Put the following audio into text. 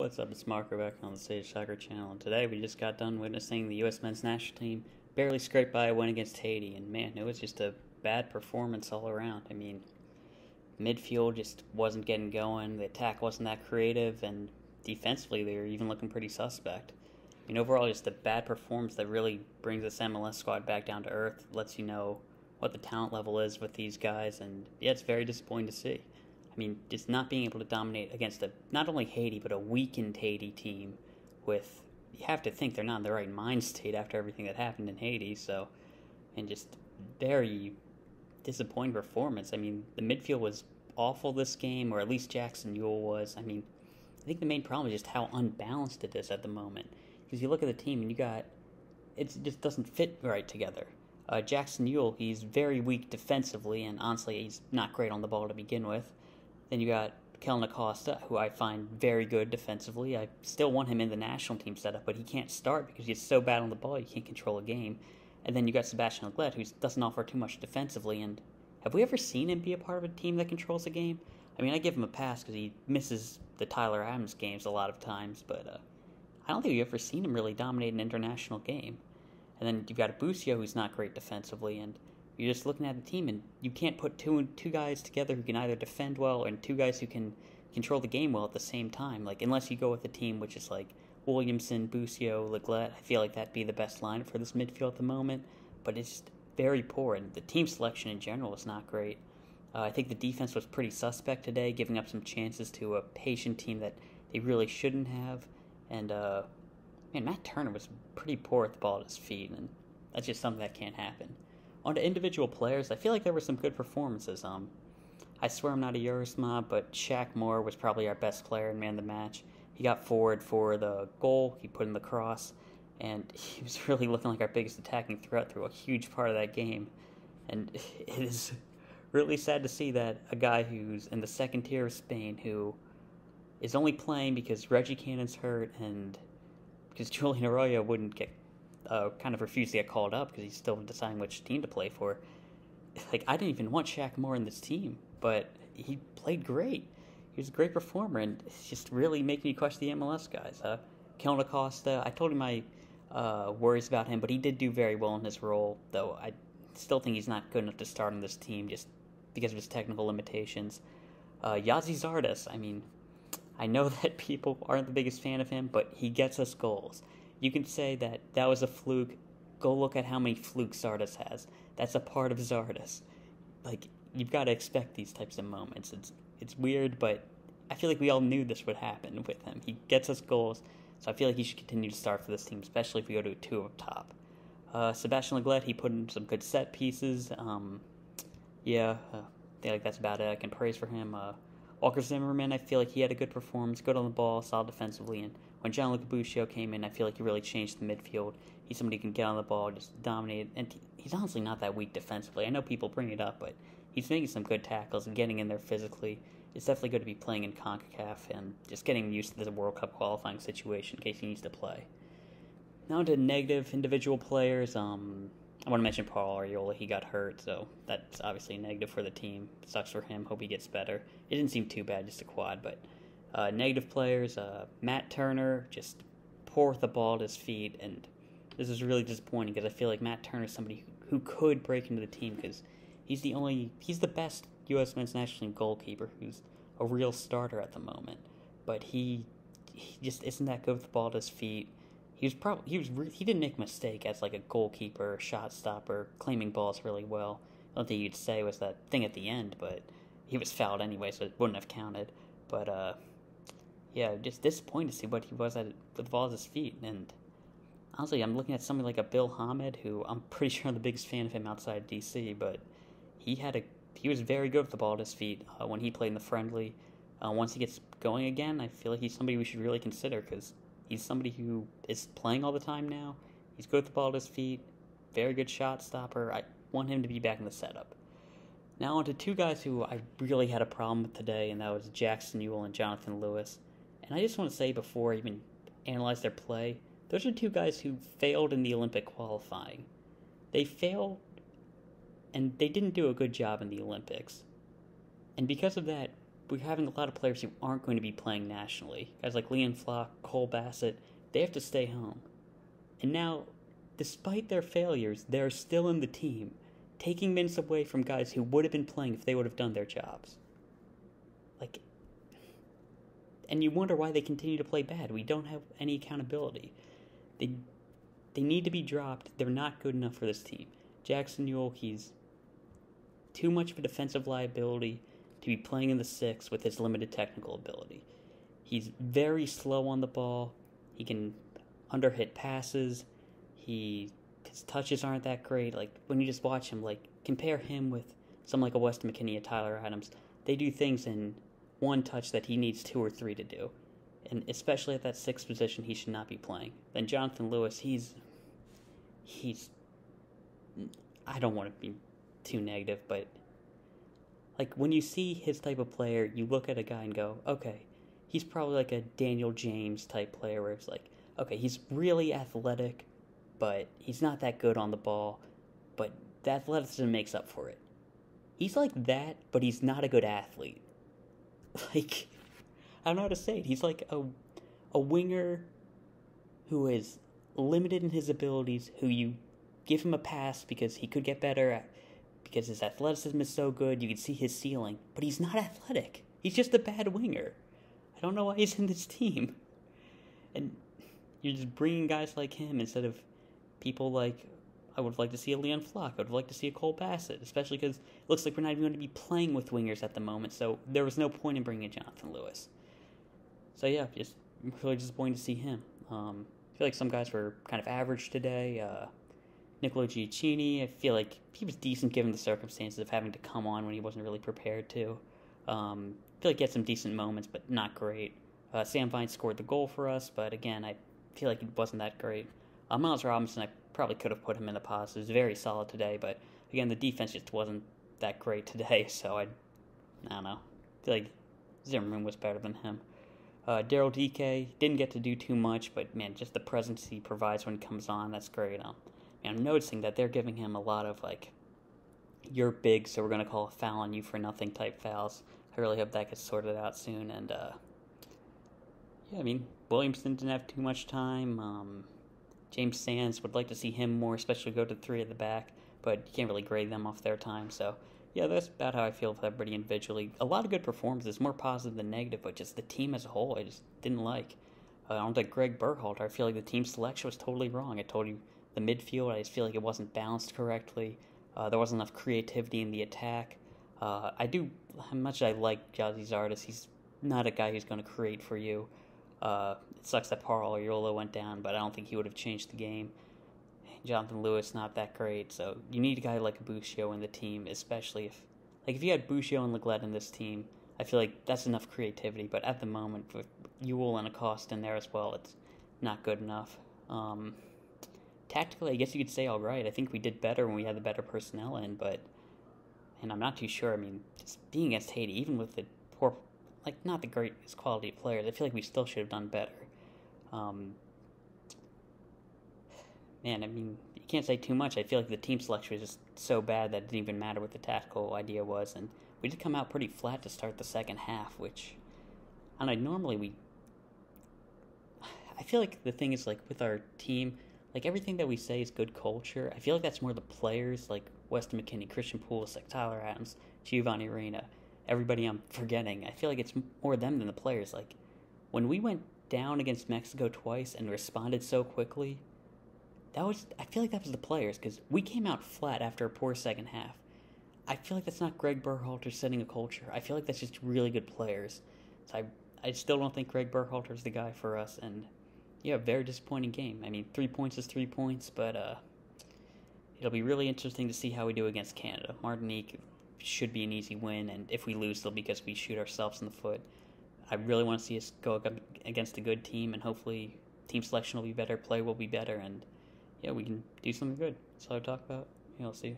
What's up, it's Marco back on the Stage Soccer channel, and today we just got done witnessing the U.S. men's national team barely scrape by a win against Haiti, and man, it was just a bad performance all around. I mean, midfield just wasn't getting going, the attack wasn't that creative, and defensively they were even looking pretty suspect. I mean, overall, just a bad performance that really brings this MLS squad back down to earth, lets you know what the talent level is with these guys, and yeah, it's very disappointing to see. I mean, just not being able to dominate against not only Haiti, but a weakened Haiti team with, you have to think they're not in the right mind state after everything that happened in Haiti, so, and just very disappointing performance. I mean, the midfield was awful this game, or at least Jackson Newell was. I mean, I think the main problem is just how unbalanced it is at the moment. Because you look at the team and it just doesn't fit right together. Jackson Yueill, he's very weak defensively, and honestly, he's not great on the ball to begin with. Then you got Kellyn Acosta, who I find very good defensively. I still want him in the national team setup, but he can't start because he's so bad on the ball, he can't control a game. And then you got Sebastian, who doesn't offer too much defensively, and have we ever seen him be a part of a team that controls a game? I mean, I give him a pass because he misses the Tyler Adams games a lot of times, but I don't think we've ever seen him really dominate an international game. And then you've got a Busio who's not great defensively, and you're just looking at the team, and you can't put two guys together who can either defend well and two guys who can control the game well at the same time. Like, unless you go with a team which is like Williamson, Busio, Lletget, I feel like that'd be the best line for this midfield at the moment. But it's just very poor, and the team selection in general is not great. I think the defense was pretty suspect today, giving up some chances to a patient team that they really shouldn't have. And man, Matt Turner was pretty poor at the ball at his feet, and that's just something that can't happen. On to individual players, I feel like there were some good performances. I swear I'm not a Eurosnob, but Shaq was probably our best player and man of the match. He got forward for the goal, he put in the cross, and he was really looking like our biggest attacking threat through a huge part of that game. And it is really sad to see that a guy who's in the second tier of Spain, who is only playing because Reggie Cannon's hurt and because Julian Arriola wouldn't get kind of refused to get called up because he's still deciding which team to play for. Like, I didn't even want Shaq in this team, but he played great. He was a great performer, and it's just really making me question the MLS guys. Kellyn Acosta, I told him my worries about him, but he did do very well in his role, though I still think he's not good enough to start on this team just because of his technical limitations. Yazi Zardes, I mean, I know that people aren't the biggest fan of him, but he gets us goals. You can say that was a fluke. Go look at how many flukes Zardes has. That's a part of Zardes. Like, you've got to expect these types of moments. It's weird, but I feel like we all knew this would happen with him. He gets us goals, so I feel like he should continue to start for this team, especially if we go to a two up top. Sebastian, he put in some good set pieces. I feel like that's about it. I can praise for him. Zimmerman, I feel like he had a good performance, good on the ball, solid defensively, and when Gianluca Busio came in, I feel like he really changed the midfield. He's somebody who can get on the ball, just dominate, and he's honestly not that weak defensively. I know people bring it up, but he's making some good tackles and getting in there physically. It's definitely good to be playing in CONCACAF and just getting used to the World Cup qualifying situation in case he needs to play. Now to negative individual players. I want to mention Paul Arriola. He got hurt, so that's obviously a negative for the team. Sucks for him. Hope he gets better. It didn't seem too bad, just a quad, but negative players, Matt Turner, just poor with the ball at his feet, and this is really disappointing because I feel like Matt Turner is somebody who could break into the team because he's the best U.S. men's national team goalkeeper who's a real starter at the moment, but he just isn't that good with the ball at his feet. He didn't make a mistake as like a goalkeeper, shot stopper, claiming balls really well. I don't think you'd say it was that thing at the end, but he was fouled anyway, so it wouldn't have counted. But yeah, just disappointed to see what he was with the ball at his feet. And honestly, I'm looking at somebody like a Bill Hamed, who I'm pretty sure I'm the biggest fan of him outside of DC, but he was very good with the ball at his feet when he played in the friendly. Once he gets going again, I feel like he's somebody we should really consider because he's somebody who is playing all the time now. He's good with the ball at his feet, very good shot stopper. I want him to be back in the setup. Now on to two guys who I really had a problem with today, and that was Jackson Newell and Jonathan Lewis. And I just want to say before I even analyze their play, those are two guys who failed in the Olympic qualifying. They failed, and they didn't do a good job in the Olympics. And because of that, we're having a lot of players who aren't going to be playing nationally. Guys like Leon Flock, Cole Bassett, they have to stay home. And now, despite their failures, they're still in the team, taking minutes away from guys who would have been playing if they would have done their jobs. Like, and you wonder why they continue to play bad. We don't have any accountability. They need to be dropped. They're not good enough for this team. Jackson Newell, he's too much of a defensive liability to be playing in the 6 with his limited technical ability. He's very slow on the ball. He can underhit passes. His touches aren't that great. Like, when you just watch him, like, compare him with someone like a Weston McKennie or Tyler Adams. They do things in one touch that he needs 2 or 3 to do. And especially at that 6th position, he should not be playing. Then Jonathan Lewis, he's I don't want to be too negative, but like when you see his type of player, you look at a guy and go, okay, he's probably like a Daniel James type player where it's like, okay, he's really athletic, but he's not that good on the ball, but the athleticism makes up for it. He's like that, but he's not a good athlete. Like, I don't know how to say it. He's like a winger who is limited in his abilities, who you give him a pass because he could get better, because his athleticism is so good, you can see his ceiling, but he's not athletic. He's just a bad winger. I don't know why he's in this team. And you're just bringing guys like him instead of people like, I would like to see a Leon Flock. I would like to see a Cole Bassett, especially because it looks like we're not even going to be playing with wingers at the moment, so there was no point in bringing in Jonathan Lewis. So yeah, just really disappointed to see him. I feel like some guys were kind of average today. Nicolo Gioacchini, I feel like he was decent given the circumstances of having to come on when he wasn't really prepared to. I feel like he had some decent moments, but not great. Sam Vine scored the goal for us, but again, I feel like it wasn't that great. Miles Robinson, I probably could have put him in the positives. Very solid today, but again, the defense just wasn't that great today, so I don't know. I feel like Zimmerman was better than him. Daryl Dike didn't get to do too much, but man, just the presence he provides when he comes on, that's great. I'm noticing that they're giving him a lot of, like, you're big, so we're going to call a foul on you for nothing type fouls. I really hope that gets sorted out soon. And, yeah, I mean, Williamson didn't have too much time. James Sands, would like to see him more, especially go to 3 at the back, but you can't really grade them off their time. So, yeah, that's about how I feel with everybody individually. A lot of good performances, more positive than negative, but just the team as a whole, I just didn't like. I don't think Greg Berhalter, I feel like the team selection was totally wrong. I told you the midfield, I just feel like it wasn't balanced correctly. There wasn't enough creativity in the attack. How much I like Yazi Zardes, he's not a guy who's going to create for you. It sucks that Arriola went down, but I don't think he would have changed the game. Jonathan Lewis, not that great, so you need a guy like Busio in the team, especially if you had Busio and Lletget in this team, I feel like that's enough creativity, but at the moment, with Yueill and Acosta in there as well, it's not good enough. Tactically, I guess you could say all right. I think we did better when we had the better personnel in, and I'm not too sure. I mean, just being against Haiti, even with the poor, like, not the greatest quality of players, I feel like we still should have done better. Man, I mean, you can't say too much. I feel like the team selection was just so bad that it didn't even matter what the tactical idea was, and we did come out pretty flat to start the second half, which, I don't know, normally I feel like the thing is, like, with our team, like, everything that we say is good culture. I feel like that's more the players, like Weston McKennie, Christian Pulisic, like Tyler Adams, Giovanni Reina, everybody I'm forgetting. I feel like it's more them than the players. Like, when we went down against Mexico twice and responded so quickly, I feel like that was the players, because we came out flat after a poor second half. I feel like that's not Greg Berhalter setting a culture. I feel like that's just really good players. So I still don't think Greg Berhalter's the guy for us, and yeah, very disappointing game. I mean, 3 points is 3 points, but it'll be really interesting to see how we do against Canada. Martinique should be an easy win, and if we lose, it'll be because we shoot ourselves in the foot. I really want to see us go against a good team, and hopefully team selection will be better, play will be better, and yeah, we can do something good. That's all I talk about. Yeah, I'll see you.